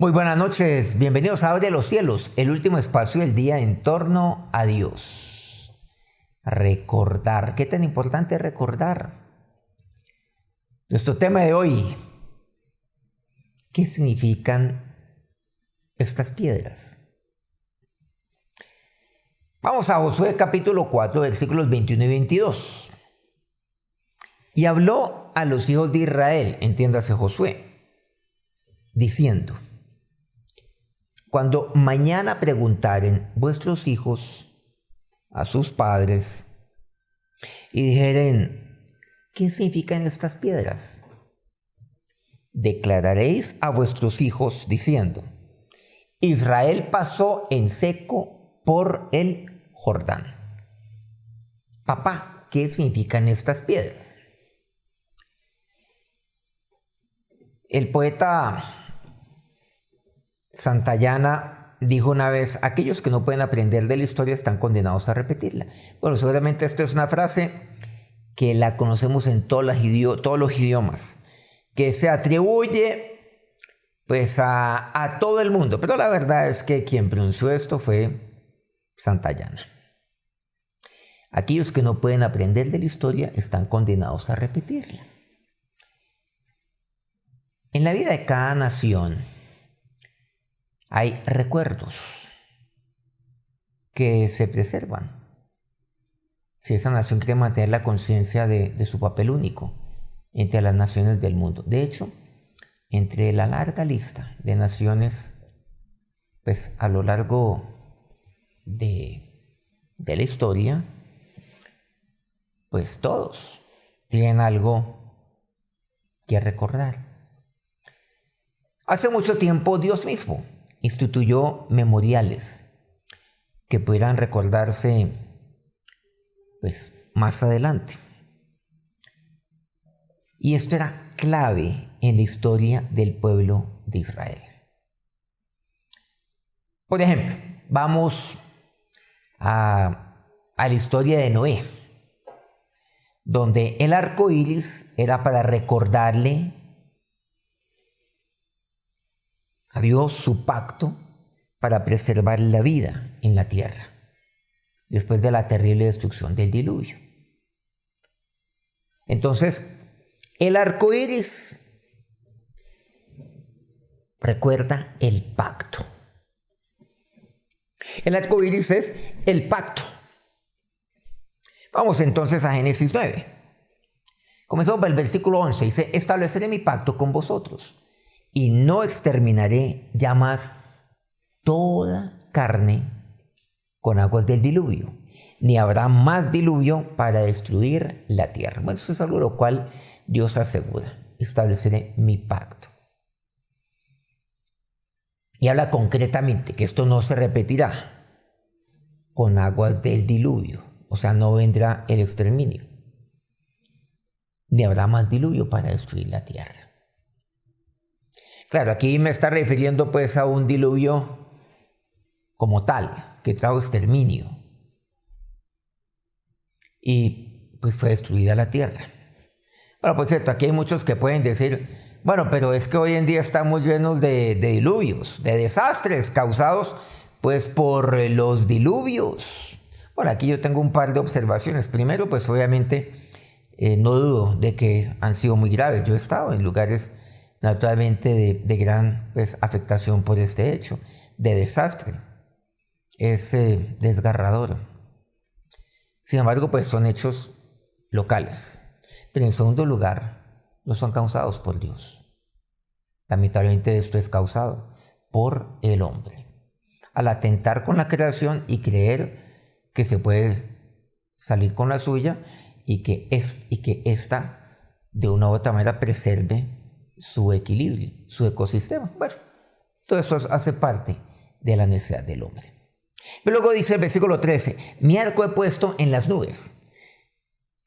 Muy buenas noches, bienvenidos a Abre los Cielos, el último espacio del día en torno a Dios. Recordar, ¿qué tan importante es recordar? Nuestro tema de hoy, ¿qué significan estas piedras? Vamos a Josué capítulo 4, versículos 21 y 22. Y habló a los hijos de Israel, entiéndase Josué, diciendo: cuando mañana preguntaren vuestros hijos a sus padres y dijeren: ¿qué significan estas piedras? Declararéis a vuestros hijos diciendo: Israel pasó en seco por el Jordán. Papá, ¿qué significan estas piedras? El poeta Santayana dijo una vez: aquellos que no pueden aprender de la historia están condenados a repetirla. Bueno, seguramente esta es una frase que la conocemos en todos los idiomas, que se atribuye pues a todo el mundo, pero la verdad es que quien pronunció esto fue Santayana. Aquellos que no pueden aprender de la historia están condenados a repetirla. En la vida de cada nación hay recuerdos que se preservan si esa nación quiere mantener la conciencia de su papel único entre las naciones del mundo. De hecho, entre la larga lista de naciones, pues a lo largo de la historia, pues todos tienen algo que recordar. Hace mucho tiempo Dios mismo instituyó memoriales que pudieran recordarse pues más adelante. Y esto era clave en la historia del pueblo de Israel. Por ejemplo, vamos a la historia de Noé, donde el arco iris era para recordarle a Dios su pacto para preservar la vida en la tierra después de la terrible destrucción del diluvio. Entonces, el arco iris recuerda el pacto. El arco iris es el pacto. Vamos entonces a Génesis 9. Comenzamos por el versículo 11. Dice: estableceré mi pacto con vosotros y no exterminaré ya más toda carne con aguas del diluvio, ni habrá más diluvio para destruir la tierra. Bueno, eso es algo lo cual Dios asegura: estableceré mi pacto. Y habla concretamente que esto no se repetirá con aguas del diluvio, o sea, no vendrá el exterminio, ni habrá más diluvio para destruir la tierra. Claro, aquí me está refiriendo pues a un diluvio como tal, que trajo exterminio. Y pues fue destruida la tierra. Bueno, por cierto, aquí hay muchos que pueden decir: bueno, pero es que hoy en día estamos llenos de diluvios, de desastres causados pues por los diluvios. Bueno, aquí yo tengo un par de observaciones. Primero, pues obviamente no dudo de que han sido muy graves. Yo he estado en lugares naturalmente de gran pues, afectación por este hecho, de desastre. Es desgarrador. Sin embargo, pues son hechos locales. Pero en segundo lugar, no son causados por Dios. Lamentablemente esto es causado por el hombre, al atentar con la creación y creer que se puede salir con la suya y que ésta de una u otra manera preserve su equilibrio, su ecosistema. Bueno, todo eso hace parte de la necesidad del hombre. Pero luego dice el versículo 13: mi arco he puesto en las nubes,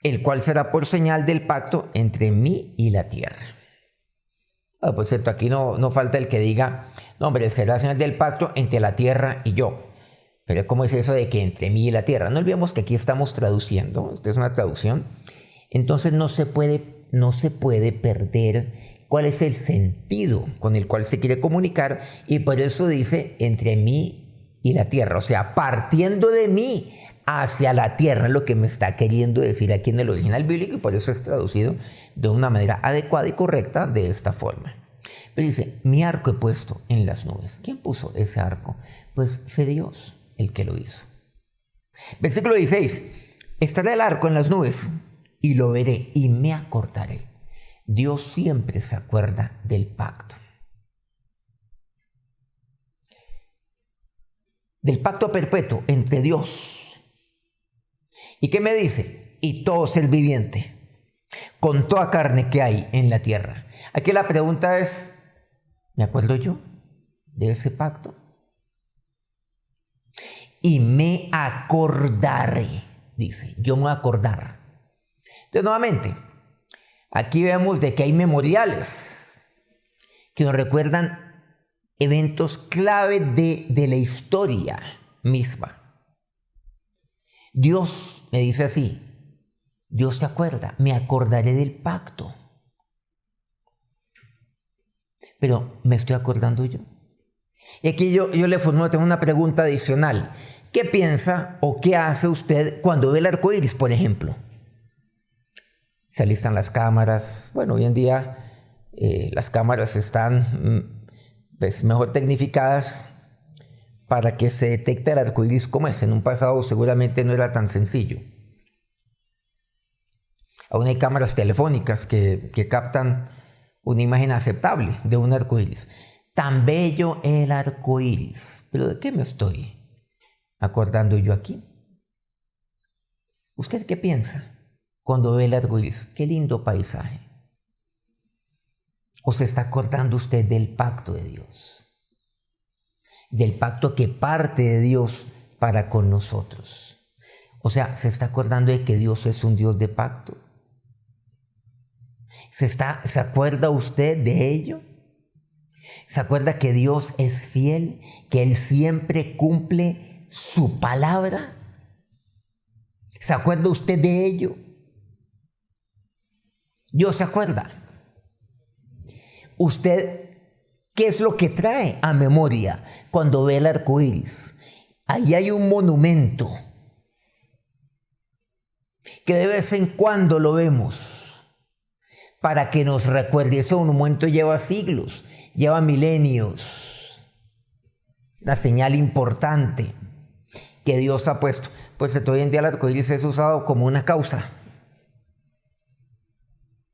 el cual será por señal del pacto entre mí y la tierra. Por cierto, aquí no falta el que diga: no, hombre, será señal del pacto entre la tierra y yo. Pero ¿cómo es eso de que entre mí y la tierra? No olvidemos que aquí estamos traduciendo, esta es una traducción. Entonces no se puede perder cuál es el sentido con el cual se quiere comunicar, y por eso dice entre mí y la tierra, o sea, partiendo de mí hacia la tierra, es lo que me está queriendo decir aquí en el original bíblico, y por eso es traducido de una manera adecuada y correcta de esta forma. Pero dice, mi arco he puesto en las nubes. ¿Quién puso ese arco? Pues fue Dios el que lo hizo. Versículo 16, estará el arco en las nubes y lo veré y me acordaré. Dios siempre se acuerda del pacto. Del pacto perpetuo entre Dios. ¿Y qué me dice? Y todo ser viviente, con toda carne que hay en la tierra. Aquí la pregunta es, ¿me acuerdo yo de ese pacto? Y me acordaré, dice, yo me voy a acordar. Entonces, nuevamente, aquí vemos de que hay memoriales que nos recuerdan eventos clave de la historia misma. Dios me dice así, Dios te acuerda, me acordaré del pacto. Pero ¿me estoy acordando yo? Y aquí yo le formulo una pregunta adicional. ¿Qué piensa o qué hace usted cuando ve el arco iris, por ejemplo? Se alistan las cámaras. Bueno, hoy en día las cámaras están pues, mejor tecnificadas para que se detecte el arco iris como es. En un pasado seguramente no era tan sencillo. Aún hay cámaras telefónicas que captan una imagen aceptable de un arco iris. Tan bello el arco iris. ¿Pero de qué me estoy acordando yo aquí? ¿Usted qué piensa cuando ve el arco iris? Qué lindo paisaje. ¿O se está acordando usted del pacto de Dios? Del pacto que parte de Dios para con nosotros. O sea, ¿se está acordando de que Dios es un Dios de pacto? ¿Se acuerda usted de ello? ¿Se acuerda que Dios es fiel? ¿Que Él siempre cumple su palabra? ¿Se acuerda usted de ello? Dios se acuerda. ¿Usted qué es lo que trae a memoria cuando ve el arco iris? Ahí hay un monumento que de vez en cuando lo vemos para que nos recuerde. Ese monumento lleva siglos, lleva milenios. Una señal importante que Dios ha puesto. Pues hoy en día el arco iris es usado como una causa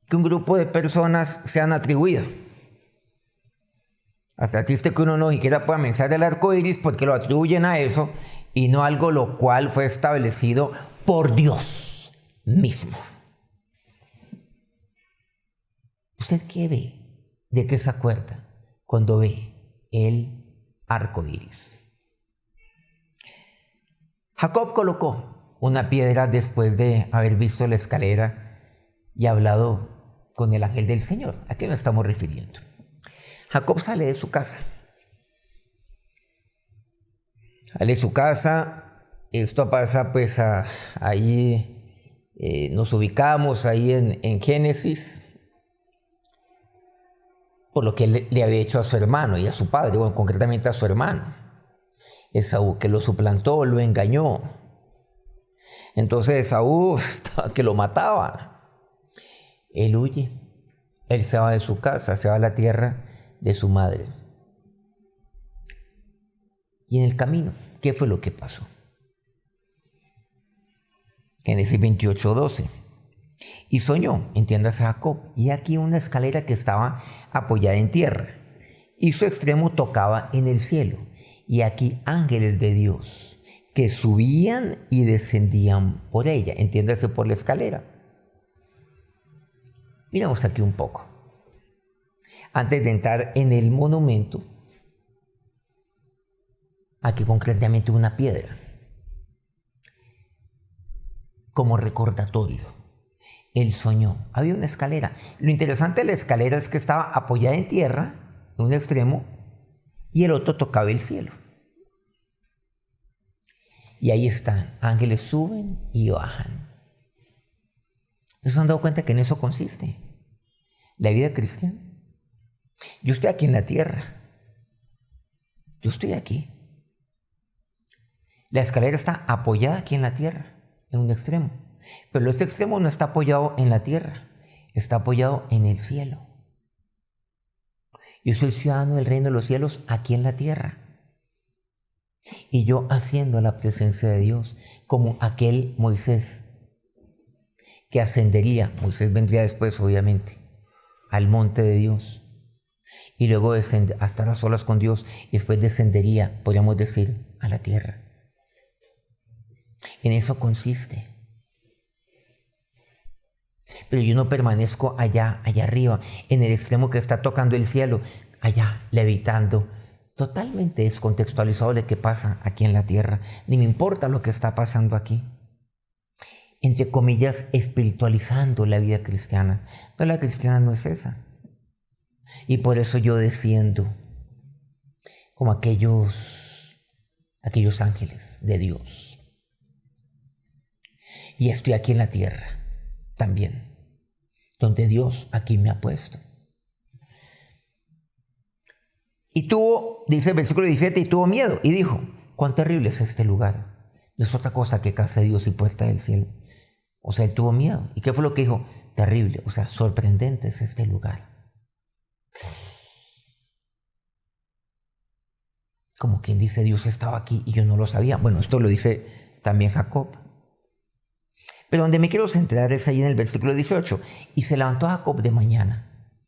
que un grupo de personas se han atribuido. Hasta triste que uno no siquiera pueda mencionar el arco iris porque lo atribuyen a eso y no algo lo cual fue establecido por Dios mismo. ¿Usted qué ve? ¿De qué se acuerda cuando ve el arco iris? Jacob colocó una piedra después de haber visto la escalera y hablado con el ángel del Señor. ¿A qué nos estamos refiriendo? Jacob sale de su casa. Sale de su casa. Esto pasa pues ahí nos ubicamos ahí en Génesis. Por lo que le había hecho a su hermano y a su padre, bueno, concretamente a su hermano, Esaú, que lo suplantó, lo engañó. Entonces Esaú estaba que lo mataba. Él huye, él se va de su casa, se va a la tierra de su madre. Y en el camino, ¿qué fue lo que pasó? Génesis 28:12. Y soñó, entiéndase Jacob, y aquí una escalera que estaba apoyada en tierra, y su extremo tocaba en el cielo, y aquí ángeles de Dios que subían y descendían por ella, entiéndase por la escalera. Miramos aquí un poco. Antes de entrar en el monumento, aquí concretamente una piedra, como recordatorio. Él soñó. Había una escalera. Lo interesante de la escalera es que estaba apoyada en tierra, en un extremo, y el otro tocaba el cielo. Y ahí están. Ángeles suben y bajan. ¿No se han dado cuenta que en eso consiste la vida cristiana? Yo estoy aquí en la tierra. Yo estoy aquí. La escalera está apoyada aquí en la tierra, en un extremo. Pero este extremo no está apoyado en la tierra, está apoyado en el cielo. Yo soy ciudadano del reino de los cielos aquí en la tierra. Y yo haciendo la presencia de Dios, como aquel Moisés que ascendería, Moisés vendría después obviamente, al monte de Dios. Y luego a estar a solas con Dios y después descendería, podríamos decir, a la tierra. En eso consiste. Pero yo no permanezco allá arriba, en el extremo que está tocando el cielo, allá levitando, totalmente descontextualizado de qué pasa aquí en la tierra. Ni me importa lo que está pasando aquí. Entre comillas, espiritualizando la vida cristiana. No, la cristiana no es esa. Y por eso yo desciendo como aquellos ángeles de Dios. Y estoy aquí en la tierra también, donde Dios aquí me ha puesto. Y dice el versículo 17, y tuvo miedo y dijo, cuán terrible es este lugar. No es otra cosa que casa de Dios y puerta del cielo. O sea, él tuvo miedo. ¿Y qué fue lo que dijo? Terrible, o sea, sorprendente es este lugar. Como quien dice, Dios estaba aquí y yo no lo sabía. Bueno, esto lo dice también Jacob. Pero donde me quiero centrar es ahí en el versículo 18. Y se levantó Jacob de mañana,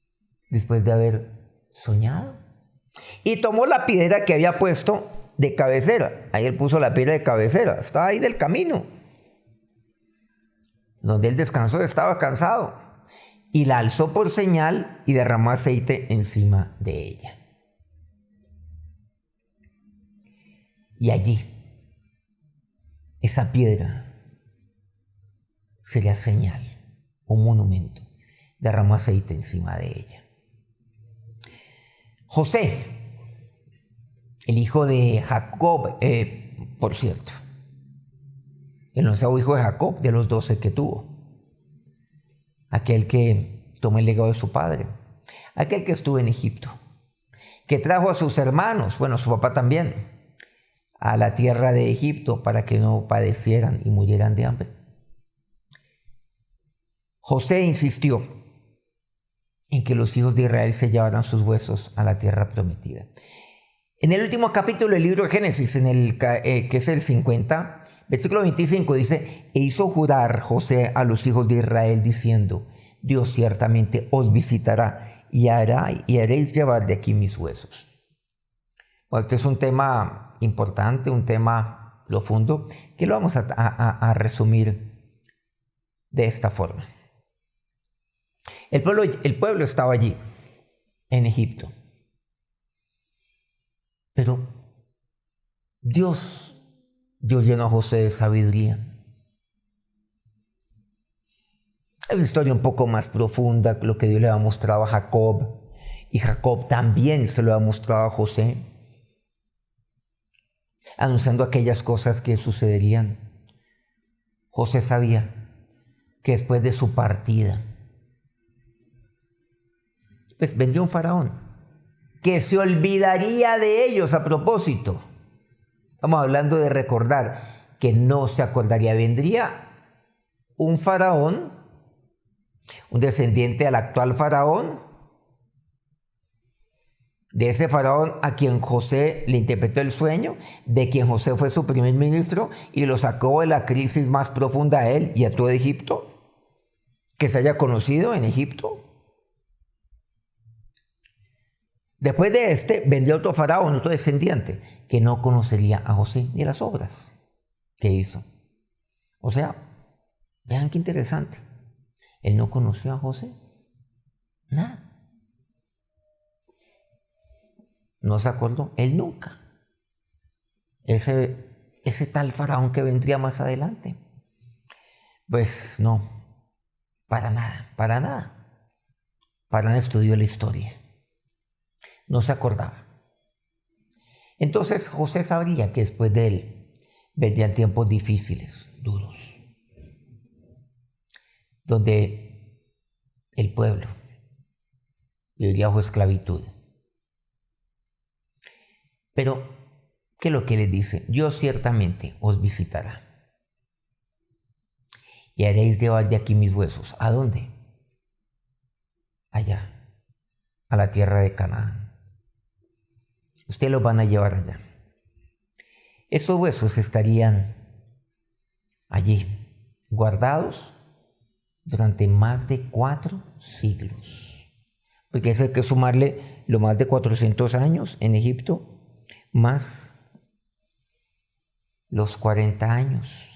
después de haber soñado, y tomó la piedra que había puesto de cabecera. Ahí él puso la piedra de cabecera. Estaba ahí del camino. Donde él descansó, estaba cansado. Y la alzó por señal y derramó aceite encima de ella. Y allí, esa piedra sería señal, un monumento. Derramó aceite encima de ella. José, el hijo de Jacob, por cierto, el 11º hijo de Jacob, de los 12 que tuvo. Aquel que tomó el legado de su padre. Aquel que estuvo en Egipto. Que trajo a sus hermanos, bueno, su papá también, a la tierra de Egipto para que no padecieran y murieran de hambre. José insistió en que los hijos de Israel se llevaran sus huesos a la tierra prometida. En el último capítulo del libro de Génesis, que es el 50, versículo 25, dice, e hizo jurar José a los hijos de Israel diciendo, Dios ciertamente os visitará y haréis llevar de aquí mis huesos. Bueno, este es un tema importante, un tema profundo, que lo vamos a resumir de esta forma. El pueblo estaba allí, en Egipto. Pero Dios llenó a José de sabiduría. Hay una historia un poco más profunda, lo que Dios le había mostrado a Jacob. Y Jacob también se lo había mostrado a José, anunciando aquellas cosas que sucederían. José sabía que después de su partida, pues vendría un faraón que se olvidaría de ellos a propósito. Estamos hablando de recordar, que no se acordaría. Vendría un faraón, un descendiente al actual faraón, de ese faraón a quien José le interpretó el sueño, de quien José fue su primer ministro y lo sacó de la crisis más profunda a él y a todo Egipto, que se haya conocido en Egipto. Después de este vendría otro faraón, otro descendiente, que no conocería a José ni las obras que hizo. O sea, vean qué interesante. Él no conoció a José. Nada. No se acordó. Él nunca. Ese tal faraón que vendría más adelante. Pues no. Para nada. Para nada estudió la historia. No se acordaba. Entonces José sabría que después de él vendrían tiempos difíciles, duros, donde el pueblo viviría bajo esclavitud. Pero, ¿qué es lo que les dice? Dios ciertamente os visitará. Y haréis llevar de aquí mis huesos. ¿A dónde? Allá, a la tierra de Canaán. Ustedes los van a llevar allá. Esos huesos estarían allí, guardados durante más de 4 siglos. Porque eso hay que sumarle lo más de 400 años en Egipto, más los 40 años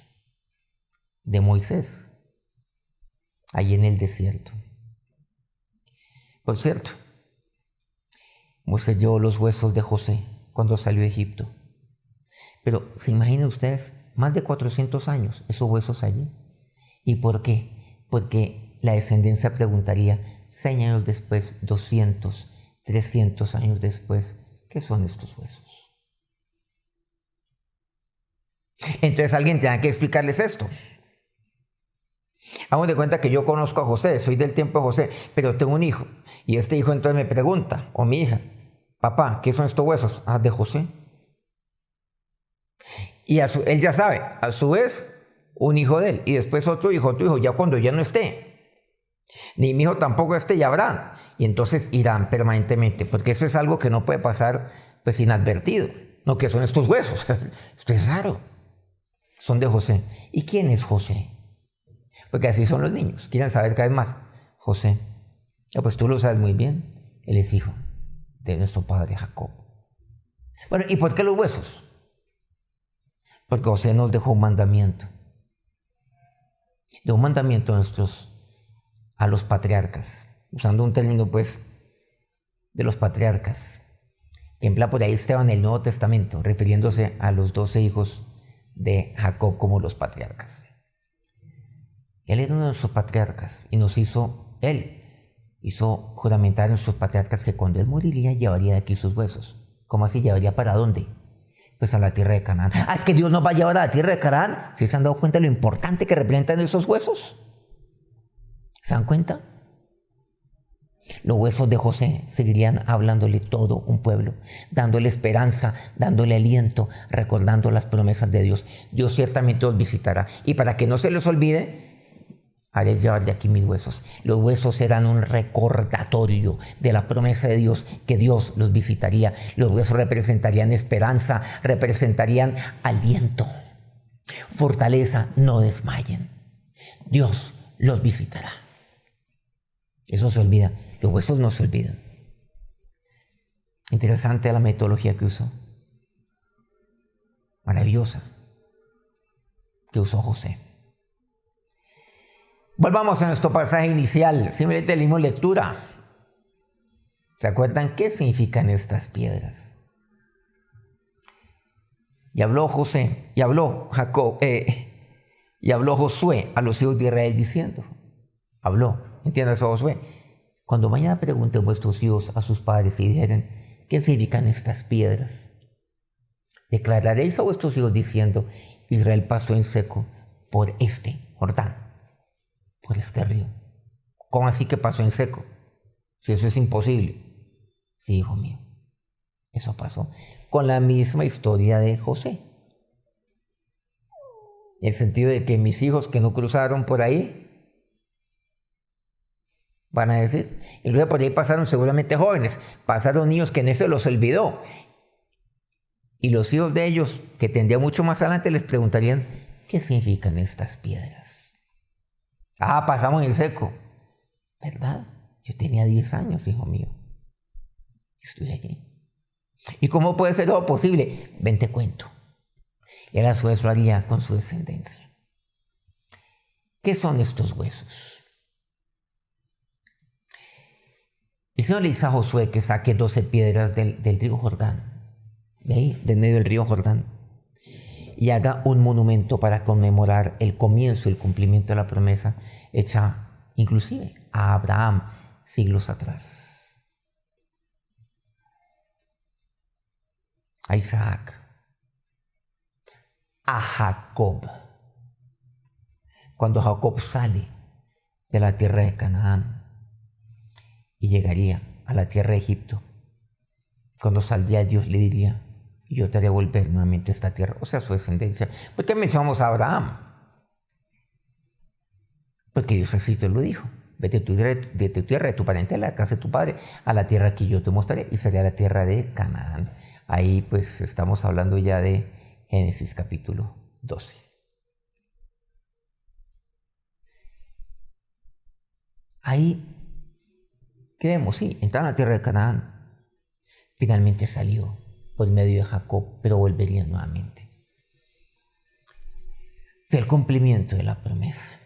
de Moisés, allí en el desierto. Por cierto, Moisés llevó los huesos de José cuando salió de Egipto. Pero, ¿se imaginan ustedes? Más de 400 años, esos huesos allí. ¿Y por qué? Porque la descendencia preguntaría, 100 años después, 200, 300 años después, ¿qué son estos huesos? Entonces alguien tiene que explicarles esto. Hagamos de cuenta que yo conozco a José, soy del tiempo de José, pero tengo un hijo. Y este hijo entonces me pregunta, o mi hija, papá, ¿qué son estos huesos? Ah, de José. Y él ya sabe, a su vez, un hijo de él, y después otro hijo, ya cuando ya no esté. Ni mi hijo tampoco esté, ya habrán. Y entonces irán permanentemente, porque eso es algo que no puede pasar pues inadvertido. No, que son estos huesos. Esto es raro. Son de José. ¿Y quién es José? Porque así son los niños. Quieren saber cada vez más. José. Pues tú lo sabes muy bien. Él es hijo de nuestro padre Jacob. Bueno, ¿y por qué los huesos? Porque José nos dejó un mandamiento. De un mandamiento a los patriarcas. Usando un término, pues, de los patriarcas. Que emplea por ahí Esteban en el Nuevo Testamento, refiriéndose a los 12 hijos de Jacob como los patriarcas. Él era uno de nuestros patriarcas y hizo juramentar a nuestros patriarcas que cuando él moriría llevaría de aquí sus huesos. ¿Cómo así? ¿Llevaría para dónde? Pues a la tierra de Canaán. Es que Dios nos va a llevar a la tierra de Canaán. ¿Sí se han dado cuenta de lo importante que representan esos huesos? ¿Se dan cuenta? Los huesos de José seguirían hablándole todo un pueblo, dándole esperanza, dándole aliento, recordando las promesas de Dios. Dios ciertamente los visitará. Y para que no se les olvide, haré llevar de aquí mis huesos. Los huesos serán un recordatorio de la promesa de Dios, que Dios los visitaría. Los huesos representarían esperanza, representarían aliento, fortaleza. No desmayen. Dios los visitará. Eso se olvida. Los huesos no se olvidan. Interesante la metodología que usó. Maravillosa. Que usó José. Volvamos a nuestro pasaje inicial. Simplemente leímos lectura. ¿Se acuerdan qué significan estas piedras? Y habló Josué a los hijos de Israel diciendo, entiendan eso, Josué. Cuando mañana pregunten vuestros hijos a sus padres y dijeren, ¿qué significan estas piedras? Declararéis a vuestros hijos diciendo, Israel pasó en seco por este Jordán, por este río. ¿Cómo así que pasó en seco? Si eso es imposible. Sí, hijo mío, eso pasó con la misma historia de José. En el sentido de que mis hijos que no cruzaron por ahí, van a decir, y luego por ahí pasaron seguramente jóvenes, pasaron niños que en eso los olvidó. Y los hijos de ellos, que tendrían mucho más adelante, les preguntarían, ¿qué significan estas piedras? Pasamos en seco. ¿Verdad? Yo tenía 10 años, hijo mío. Estoy allí. ¿Y cómo puede ser todo posible? Ven, te cuento. Y él a su vez lo haría con su descendencia. ¿Qué son estos huesos? El Señor le dice a Josué que saque 12 piedras del río Jordán, de ahí, del medio del río Jordán, y haga un monumento para conmemorar el comienzo y el cumplimiento de la promesa hecha inclusive a Abraham siglos atrás, a Isaac, a Jacob. Cuando Jacob sale de la tierra de Canaán y llegaría a la tierra de Egipto, cuando saldría Dios le diría, y yo te haré volver nuevamente a esta tierra, o sea, su descendencia. ¿Por qué mencionamos a Abraham? Porque Dios así te lo dijo. Vete de tu tierra, de tu parentela, de la casa de tu padre, a la tierra que yo te mostraré, y sería la tierra de Canaán. Ahí pues estamos hablando ya de Génesis capítulo 12. Ahí, ¿qué vemos? Sí, entraron a la tierra de Canaán. Finalmente salió por medio de Jacob, pero volvería nuevamente. Es el cumplimiento de la promesa.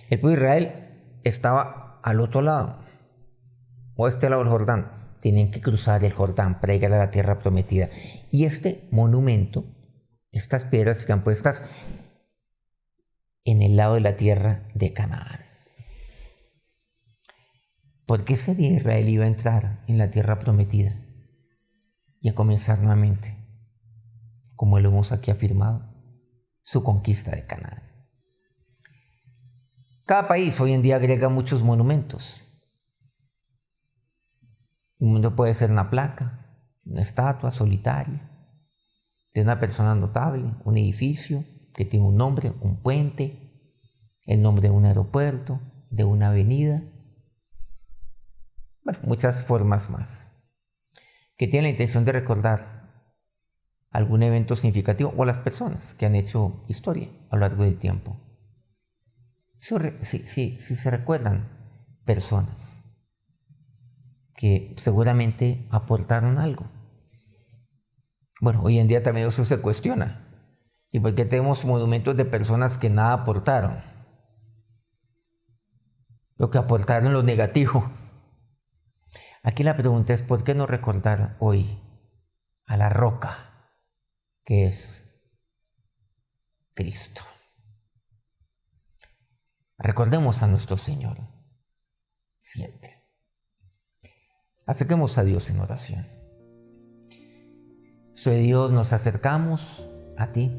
El pueblo de Israel estaba al otro lado, o este lado del Jordán. Tenían que cruzar el Jordán para llegar a la tierra prometida. Y este monumento, estas piedras están puestas en el lado de la tierra de Canaán. Porque ese día Israel iba a entrar en la tierra prometida y a comenzar nuevamente, como lo hemos aquí afirmado, su conquista de Canaán. Cada país hoy en día agrega muchos monumentos. Un monumento puede ser una placa, una estatua solitaria de una persona notable, un edificio que tiene un nombre, un puente, el nombre de un aeropuerto, de una avenida. Bueno, muchas formas más que tienen la intención de recordar algún evento significativo o las personas que han hecho historia a lo largo del tiempo. Si se recuerdan personas que seguramente aportaron algo. Bueno, hoy en día también eso se cuestiona. ¿Y por qué tenemos monumentos de personas que nada aportaron? Lo que aportaron lo negativo. Aquí la pregunta es, ¿por qué no recordar hoy a la roca que es Cristo? Recordemos a nuestro Señor siempre. Acerquemos a Dios en oración. Soy Dios, nos acercamos a ti.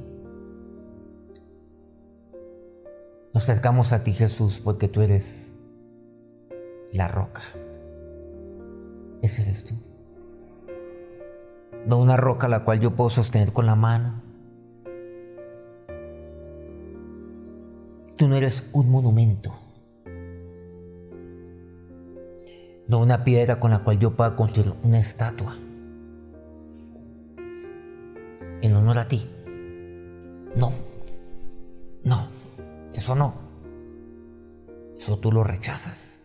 Nos acercamos a ti, Jesús, porque tú eres la roca. Ese eres tú. No una roca la cual yo puedo sostener con la mano. Tú no eres un monumento. No una piedra con la cual yo pueda construir una estatua en honor a ti. No, eso no. Eso tú lo rechazas.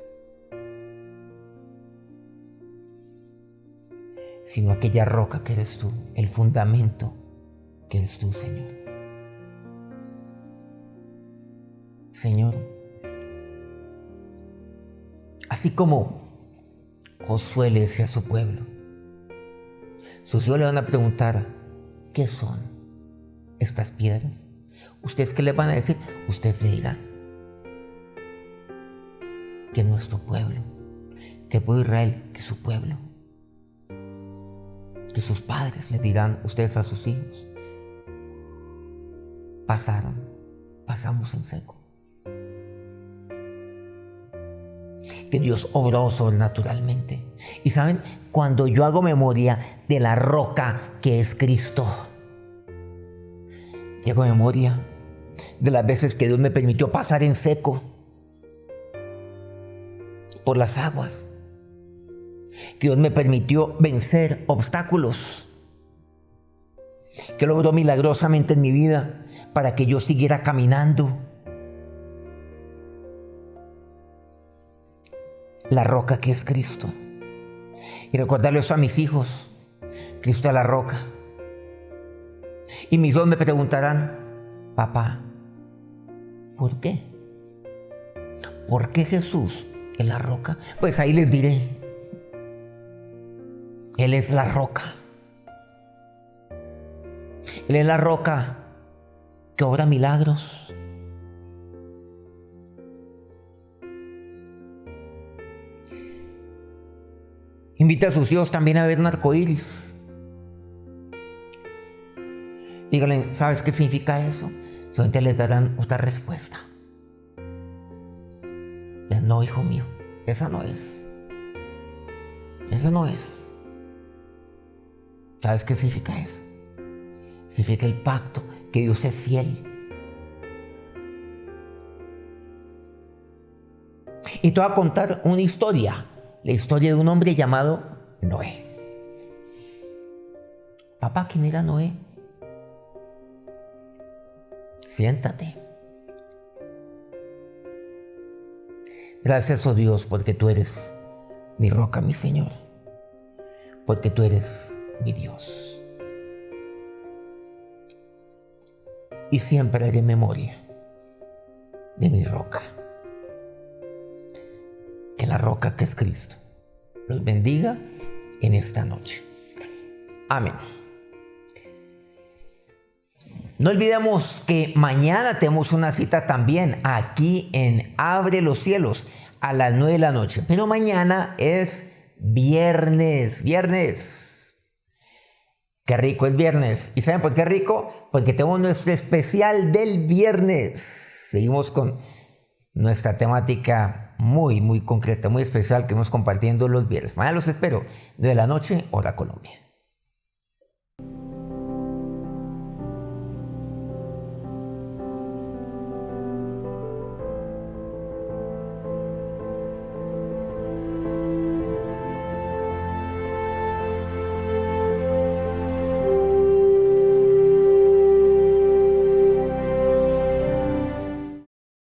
Sino aquella roca que eres tú, el fundamento que eres tú, Señor. Señor, así como Josué le decía a su pueblo, sus hijos le van a preguntar, ¿qué son estas piedras? ¿Ustedes qué le van a decir? Ustedes le dirán que nuestro pueblo, que el pueblo de Israel, que su pueblo, que sus padres le dirán ustedes a sus hijos, pasamos en seco. Que Dios obró sobrenaturalmente. Y saben, cuando yo hago memoria de la roca que es Cristo, yo hago memoria de las veces que Dios me permitió pasar en seco por las aguas, que Dios me permitió vencer obstáculos, que lo obró milagrosamente en mi vida para que yo siguiera caminando. La roca que es Cristo. Y recordarle eso a mis hijos. Cristo es la roca. Y mis hijos me preguntarán, papá, ¿por qué? ¿Por qué Jesús es la roca? Pues ahí les diré. Él es la roca. Él es la roca que obra milagros. Invita a sus hijos también a ver un arcoíris. Díganle, ¿sabes qué significa eso? Solamente les darán otra respuesta. No, hijo mío, esa no es. Esa no es. ¿Sabes qué significa eso? Significa el pacto, que Dios es fiel. Y te voy a contar una historia, la historia de un hombre llamado Noé. Papá, ¿quién era Noé? Siéntate. Gracias, oh Dios, porque tú eres mi roca, mi Señor, porque tú eres mi Dios. Y siempre haré memoria de mi roca, que la roca que es Cristo los bendiga en esta noche. Amén. No olvidemos que mañana tenemos una cita también aquí en Abre los Cielos a las 9 de la noche. Pero mañana es viernes. Qué rico es viernes. ¿Y saben por qué rico? Porque tenemos nuestro especial del viernes. Seguimos con nuestra temática muy concreta, muy especial que vamos compartiendo los viernes. Mañana los espero, 9 de la noche, hora Colombia.